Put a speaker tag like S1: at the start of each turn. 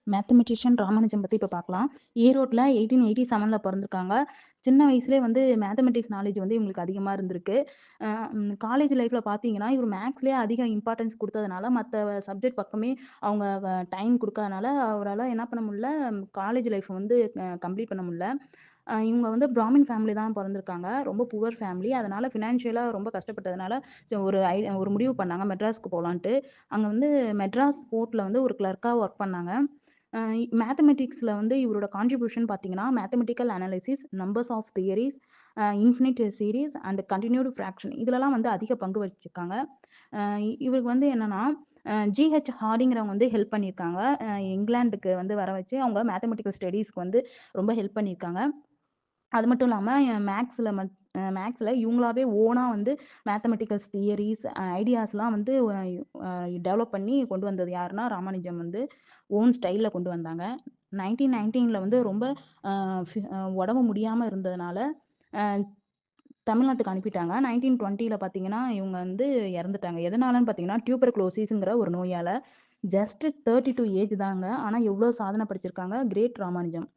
S1: Mathematician Ramanujam பத்தி இப்ப பார்க்கலாம். ஈரோட்ல 1887ல பொறந்திருக்காங்க. சின்ன வயசுலயே வந்து மேத்தமெட்டிக்ஸ் நாலேட்ஜ் வந்து இவங்களுக்கு அதிகமா இருந்திருக்கு. அ காலேஜ் லைஃப்ல பார்த்தீங்கன்னா, இவரு மேத்ஸ்லயே அதிக இம்பார்ட்டன்ஸ் குடுத்ததுனால, மத்த சப்ஜெக்ட் பக்கமே அவங்க டைம் குடுக்காதனால, அவரால என்ன பண்ண முடியல, காலேஜ் லைஃப் வந்து கம்ப்ளீட் பண்ண முடியல. இவங்க வந்து பிராமின் ஃபேமிலி தான் பொறந்திருக்காங்க. ரொம்ப புவர் ஃபேமிலி. அதனால ஃபினான்ஷியலா ரொம்ப கஷ்டப்பட்டதுனால, ஒரு முடிவு பண்ணாங்க மெட்ராஸ்க்கு போலான்ட்டு. அங்க வந்து மெட்ராஸ் போர்ட்ல வந்து ஒரு கிளர்க்கா ஒர்க் பண்ணாங்க. அ மேத்தமெட்டிக்ஸ்ல வந்து இவரோட கான்ட்ரிபியூஷன் பார்த்தீங்கன்னா, mathematical analysis, numbers of theories, infinite series and continued fraction இதுலலாம் வந்து அதிக பங்கு வகிச்சிருக்காங்க. இவருக்கு வந்து என்னன்னா, ஜி.ஹெச். ஹார்டிங்கிறவங்க வந்து ஹெல்ப் பண்ணியிருக்காங்க. இங்கிலாந்துக்கு வந்து வர வச்சு அவங்க மேத்தமெட்டிக்கல் ஸ்டடீஸ்க்கு வந்து ரொம்ப ஹெல்ப் பண்ணியிருக்காங்க. அது மட்டும் இல்லாம மேத்ஸ்ல இவங்களாவே ஓனா வந்து மேத்தமெட்டிக்கல்ஸ் தியரீஸ், ஐடியாஸ்லாம் வந்து டெவலப் பண்ணி கொண்டு வந்தது யாருன்னா, ராமானுஜம் வந்து ஓன் ஸ்டைல்ல கொண்டு வந்தாங்க. 1919ல வந்து ரொம்ப அ ஃபி அ உடம்பு முடியாம இருந்ததுனால, அ தமிழ்நாட்டுக்கு அனுப்பிட்டாங்க. 1920ல பார்த்தீங்கன்னா, இவங்க வந்து இறந்துட்டாங்க. எதனாலன்னு பார்த்தீங்கன்னா, டியூபர்குலோசிஸ்ங்கிற ஒரு நோயால. ஜஸ்ட் 32 ஏஜ் தாங்க. ஆனா எவ்ளோ சாதனை படைச்சிருக்காங்க. கிரேட் ராமானுஜம்.